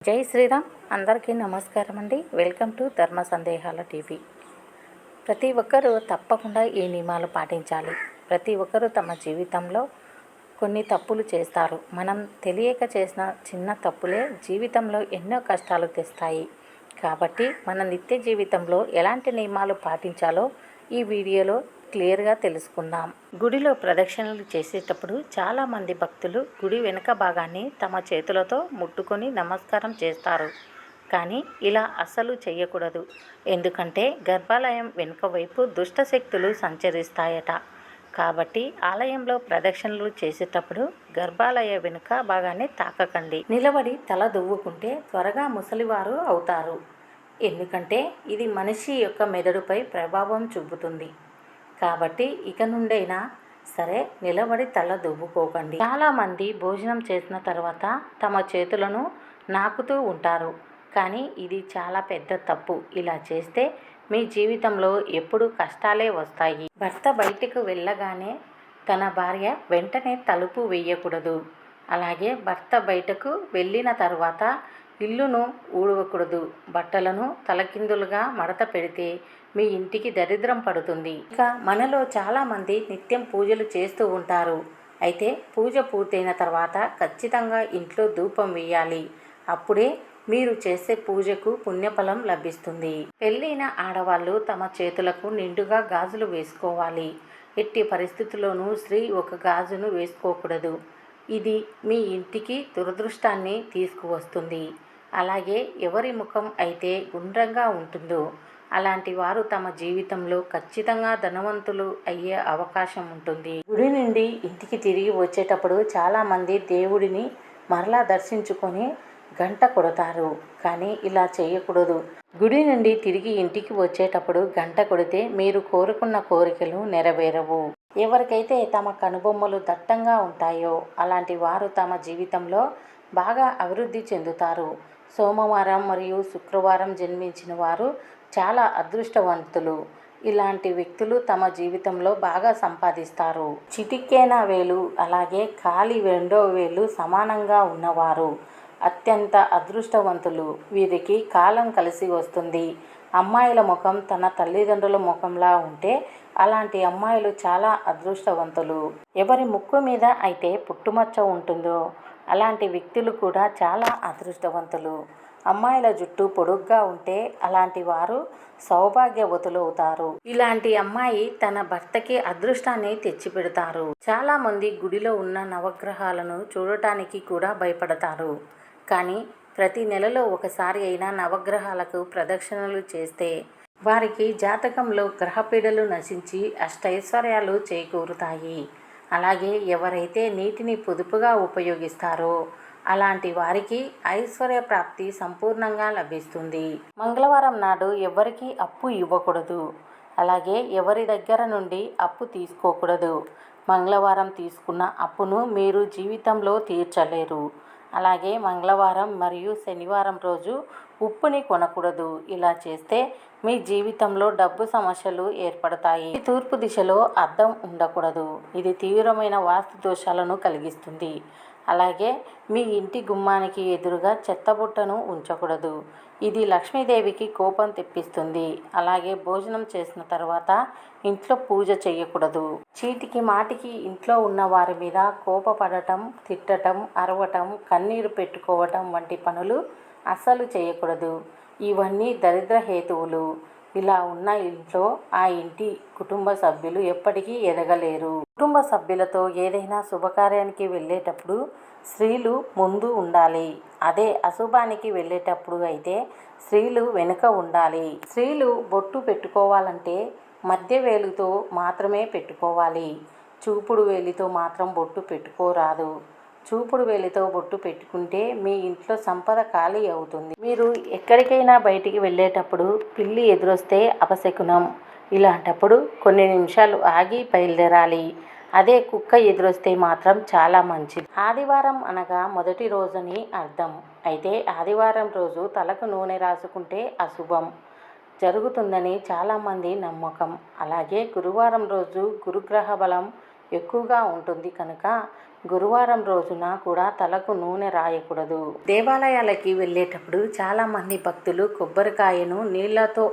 జై శ్రీరామ్. అందరికీ నమస్కారం అండి. వెల్కమ్ టు ధర్మ సందేహాల టీవీ. ప్రతి ఒక్కరూ తప్పకుండా ఈ నియమాలు పాటించాలి. ప్రతి ఒక్కరూ తమ జీవితంలో కొన్ని తప్పులు చేస్తారు. మనం తెలియక చేసిన చిన్న తప్పులే జీవితంలో ఎన్నో కష్టాలు తెస్తాయి. కాబట్టి మన నిత్య జీవితంలో ఎలాంటి నియమాలు పాటించాలో ఈ వీడియోలో క్లియర్గా తెలుసుకుందాం. గుడిలో ప్రదక్షిణలు చేసేటప్పుడు చాలామంది భక్తులు గుడి వెనుక భాగాన్ని తమ చేతులతో ముట్టుకొని నమస్కారం చేస్తారు. కానీ ఇలా అస్సలు చేయకూడదు. ఎందుకంటే గర్భాలయం వెనుక వైపు దుష్టశక్తులు సంచరిస్తాయట. కాబట్టి ఆలయంలో ప్రదక్షిణలు చేసేటప్పుడు గర్భాలయ వెనుక భాగాన్ని తాకకండి. నిలబడి తల దువ్వుకుంటే త్వరగా ముసలివారు అవుతారు. ఎందుకంటే ఇది మనిషి యొక్క మెదడుపై ప్రభావం చూపుతుంది. కాబట్టి ఇక నుండైనా సరే నిలబడి తల దువ్వుకోకండి. చాలామంది భోజనం చేసిన తర్వాత తమ చేతులను నాకుతూ ఉంటారు. కానీ ఇది చాలా పెద్ద తప్పు. ఇలా చేస్తే మీ జీవితంలో ఎప్పుడూ కష్టాలే వస్తాయి. భర్త బయటకు వెళ్ళగానే తన భార్య వెంటనే తలుపు వేయకూడదు. అలాగే భర్త బయటకు వెళ్ళిన తర్వాత ఇల్లును ఊడవకూడదు. బట్టలను తలకిందులుగా మడత పెడితే మీ ఇంటికి దరిద్రం పడుతుంది. ఇక మనలో చాలామంది నిత్యం పూజలు చేస్తూ ఉంటారు. అయితే పూజ పూర్తయిన తర్వాత ఖచ్చితంగా ఇంట్లో ధూపం వేయాలి. అప్పుడే మీరు చేసే పూజకు పుణ్యఫలం లభిస్తుంది. పెళ్ళైన ఆడవాళ్ళు తమ చేతులకు నిండుగా గాజులు వేసుకోవాలి. ఎట్టి పరిస్థితుల్లోనూ స్త్రీ ఒక గాజును వేసుకోకూడదు. ఇది మీ ఇంటికి దురదృష్టాన్ని తీసుకువస్తుంది. అలాగే ఎవరి ముఖం అయితే గుండ్రంగా ఉంటుందో అలాంటి వారు తమ జీవితంలో ఖచ్చితంగా ధనవంతులు అయ్యే అవకాశం ఉంటుంది. గుడి నుండి ఇంటికి తిరిగి వచ్చేటప్పుడు చాలామంది దేవుడిని మరలా దర్శించుకొని గంట కొడతారు. కానీ ఇలా చేయకూడదు. గుడి నుండి తిరిగి ఇంటికి వచ్చేటప్పుడు గంట కొడితే మీరు కోరుకున్న కోరికలు నెరవేరవు. ఎవరికైతే తమ కనుబొమ్మలు దట్టంగా ఉంటాయో అలాంటి వారు తమ జీవితంలో బాగా అభివృద్ధి చెందుతారు. సోమవారం మరియు శుక్రవారం జన్మించిన వారు చాలా అదృష్టవంతులు. ఇలాంటి వ్యక్తులు తమ జీవితంలో బాగా సంపాదిస్తారు. చిటికేన వేలు అలాగే కాలి రెండో వేలు సమానంగా ఉన్నవారు అత్యంత అదృష్టవంతులు. వీరికి కాలం కలిసి వస్తుంది. అమ్మాయిల ముఖం తన తల్లిదండ్రుల ముఖంలా ఉంటే అలాంటి అమ్మాయిలు చాలా అదృష్టవంతులు. ఎవరి ముక్కు మీద అయితే పుట్టుమచ్చ ఉంటుందో అలాంటి వ్యక్తులు కూడా చాలా అదృష్టవంతులు. అమ్మాయిల జుట్టు పొడుగ్గా ఉంటే అలాంటి వారు సౌభాగ్యవతులు అవుతారు. ఇలాంటి అమ్మాయి తన భర్తకి అదృష్టాన్ని తెచ్చిపెడతారు. చాలామంది గుడిలో ఉన్న నవగ్రహాలను చూడటానికి కూడా భయపడతారు. కానీ ప్రతి నెలలో ఒకసారి అయినా నవగ్రహాలకు ప్రదక్షిణలు చేస్తే వారికి జాతకంలో గ్రహపీడలు నశించి అష్టైశ్వర్యాలు చేకూరుతాయి. అలాగే ఎవరైతే నీటిని పొదుపుగా ఉపయోగిస్తారో అలాంటి వారికి ఐశ్వర్య ప్రాప్తి సంపూర్ణంగా లభిస్తుంది. మంగళవారం నాడు ఎవరికి అప్పు ఇవ్వకూడదు. అలాగే ఎవరి దగ్గర నుండి అప్పు తీసుకోకూడదు. మంగళవారం తీసుకున్న అప్పును మీరు జీవితంలో తీర్చలేరు. అలాగే మంగళవారం మరియు శనివారం రోజు ఉప్పుని కొనకూడదు. ఇలా చేస్తే మీ జీవితంలో డబ్బు సమస్యలు ఏర్పడతాయి. తూర్పు దిశలో అద్దం ఉండకూడదు. ఇది తీవ్రమైన వాస్తు దోషాలను కలిగిస్తుంది. అలాగే మీ ఇంటి గుమ్మానికి ఎదురుగా చెత్తబుట్టను ఉంచకూడదు. ఇది లక్ష్మీదేవికి కోపం తెప్పిస్తుంది. అలాగే భోజనం చేసిన తర్వాత ఇంట్లో పూజ చేయకూడదు. చీటికి మాటికి ఇంట్లో ఉన్న వారి మీద కోపపడటం, తిట్టడం, అరవటం, కన్నీరు పెట్టుకోవటం వంటి పనులు అస్సలు చేయకూడదు. ఇవన్నీ దరిద్ర హేతువులు. ఇలా ఉన్న ఇంట్లో ఆ ఇంటి కుటుంబ సభ్యులు ఎప్పటికీ ఎదగలేరు. కుటుంబ సభ్యులతో ఏదైనా శుభకార్యానికి వెళ్ళేటప్పుడు స్త్రీలు ముందు ఉండాలి. అదే అశుభానికి వెళ్ళేటప్పుడు అయితే స్త్రీలు వెనుక ఉండాలి. స్త్రీలు బొట్టు పెట్టుకోవాలంటే మధ్య వేలుతో మాత్రమే పెట్టుకోవాలి. చూపుడు వేలితో మాత్రం బొట్టు పెట్టుకోరాదు. చూపుడు వేలితో బొట్టు పెట్టుకుంటే మీ ఇంట్లో సంపద ఖాళీ అవుతుంది. మీరు ఎక్కడికైనా బయటికి వెళ్ళేటప్పుడు పిల్లి ఎదురొస్తే అపశకునం. ఇలాంటప్పుడు కొన్ని నిమిషాలు ఆగి బయలుదేరాలి. అదే కుక్క ఎదురొస్తే మాత్రం చాలా మంచిది. ఆదివారం అనగా మొదటి రోజుని అర్థం. అయితే ఆదివారం రోజు తలకు నూనె రాసుకుంటే అశుభం జరుగుతుందని చాలామంది నమ్మకం. అలాగే గురువారం రోజు గురుగ్రహ బలం ఎక్కువగా ఉంటుంది కనుక గురువారం రోజున కూడా తలకు నూనె రాయకూడదు. దేవాలయాలకి వెళ్ళేటప్పుడు చాలామంది భక్తులు కొబ్బరికాయను నీళ్లతో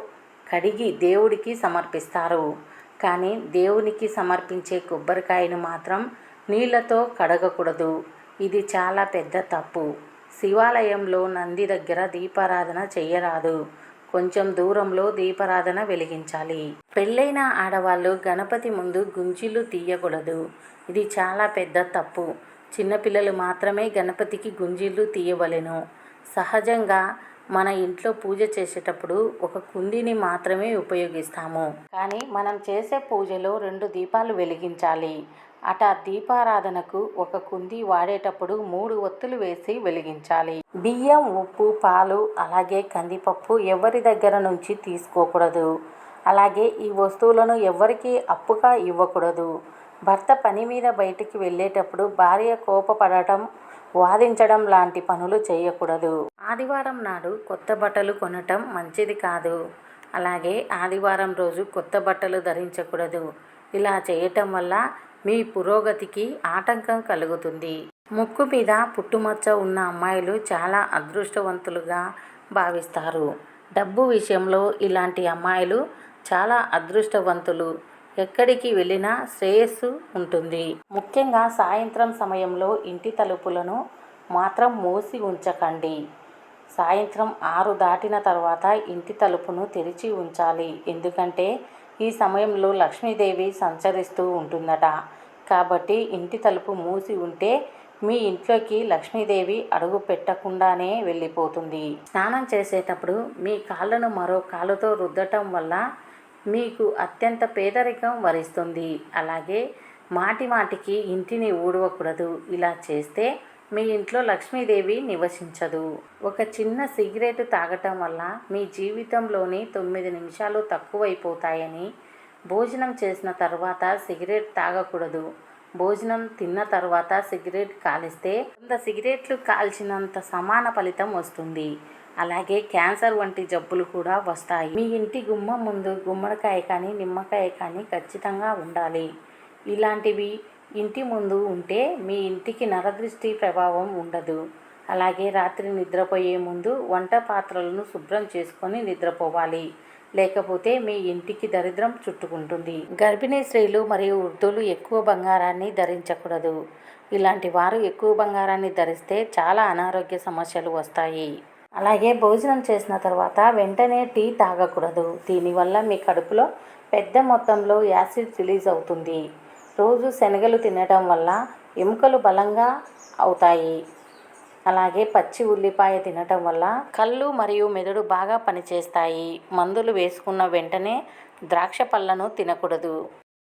కడిగి దేవుడికి సమర్పిస్తారు. కానీ దేవునికి సమర్పించే కొబ్బరికాయను మాత్రం నీళ్లతో కడగకూడదు. ఇది చాలా పెద్ద తప్పు. శివాలయంలో నంది దగ్గర దీపారాధన చెయ్యరాదు. కొంచెం దూరంలో దీపారాధన వెలిగించాలి. పెళ్ళైన ఆడవాళ్ళు గణపతి ముందు గుంజీలు తీయకూడదు. ఇది చాలా పెద్ద తప్పు. చిన్నపిల్లలు మాత్రమే గణపతికి గుంజీలు తీయవలెను. సహజంగా మన ఇంట్లో పూజ చేసేటప్పుడు ఒక కుందిని మాత్రమే ఉపయోగిస్తాము. కానీ మనం చేసే పూజలో 2 దీపాలు వెలిగించాలి. దీపారాధనకు ఒక కుంది వాడేటప్పుడు 3 ఒత్తులు వేసి వెలిగించాలి. బియ్యం, ఉప్పు, పాలు అలాగే కందిపప్పు ఎవరి దగ్గర నుంచి తీసుకోకూడదు. అలాగే ఈ వస్తువులను ఎవరికి అప్పుగా ఇవ్వకూడదు. భర్త పని మీద బయటికి వెళ్ళేటప్పుడు భార్య కోపపడటం, వాదించడం లాంటి పనులు చేయకూడదు. ఆదివారం నాడు కొత్త బట్టలు కొనటం మంచిది కాదు. అలాగే ఆదివారం రోజు కొత్త బట్టలు ధరించకూడదు. ఇలా చేయటం వల్ల మీ పురోగతికి ఆటంకం కలుగుతుంది. ముక్కు మీద పుట్టుమచ్చ ఉన్న అమ్మాయిలు చాలా అదృష్టవంతులుగా భావిస్తారు. డబ్బు విషయంలో ఇలాంటి అమ్మాయిలు చాలా అదృష్టవంతులు. ఎక్కడికి వెళ్ళినా శ్రేయస్సు ఉంటుంది. ముఖ్యంగా సాయంత్రం సమయంలో ఇంటి తలుపులను మాత్రం మూసి ఉంచకండి. సాయంత్రం 6 దాటిన తర్వాత ఇంటి తలుపును తెరిచి ఉంచాలి. ఎందుకంటే ఈ సమయంలో లక్ష్మీదేవి సంచరిస్తూ ఉంటుందట. కాబట్టి ఇంటి తలుపు మూసి ఉంటే మీ ఇంట్లోకి లక్ష్మీదేవి అడుగు పెట్టకుండానే వెళ్ళిపోతుంది. స్నానం చేసేటప్పుడు మీ కాళ్ళను మరో కాలుతో రుద్దటం వల్ల మీకు అత్యంత పేదరికం వరిస్తుంది. అలాగే మాటికి ఇంటిని ఊడవకూడదు. ఇలా చేస్తే మీ ఇంట్లో లక్ష్మీదేవి నివసించదు. ఒక చిన్న సిగరెట్ తాగటం వల్ల మీ జీవితంలోని 9 నిమిషాలు తక్కువైపోతాయని, భోజనం చేసిన తర్వాత సిగరెట్ తాగకూడదు. భోజనం తిన్న తర్వాత సిగరెట్ కాలిస్తే 100 సిగరెట్లు కాల్చినంత సమాన ఫలితం వస్తుంది. అలాగే క్యాన్సర్ వంటి జబ్బులు కూడా వస్తాయి. మీ ఇంటి గుమ్మం ముందు గుమ్మడికాయ కానీ నిమ్మకాయ కానీ ఖచ్చితంగా ఉండాలి. ఇలాంటివి ఇంటి ముందు ఉంటే మీ ఇంటికి నరదృష్టి ప్రభావం ఉండదు. అలాగే రాత్రి నిద్రపోయే ముందు వంట పాత్రలను శుభ్రం చేసుకొని నిద్రపోవాలి. లేకపోతే మీ ఇంటికి దరిద్రం చుట్టుకుంటుంది. గర్భిణీ స్త్రీలు మరియు వృద్ధులు ఎక్కువ బంగారాన్ని ధరించకూడదు. ఇలాంటి వారు ఎక్కువ బంగారాన్ని ధరిస్తే చాలా అనారోగ్య సమస్యలు వస్తాయి. అలాగే భోజనం చేసిన తర్వాత వెంటనే టీ తాగకూడదు. దీనివల్ల మీ కడుపులో పెద్ద మొత్తంలో యాసిడ్ రిలీజ్ అవుతుంది. రోజు శనగలు తినడం వల్ల ఎముకలు బలంగా అవుతాయి. అలాగే పచ్చి ఉల్లిపాయ తినటం వల్ల కళ్ళు మరియు మెదడు బాగా పనిచేస్తాయి. మందులు వేసుకున్న వెంటనే ద్రాక్ష పళ్ళను తినకూడదు.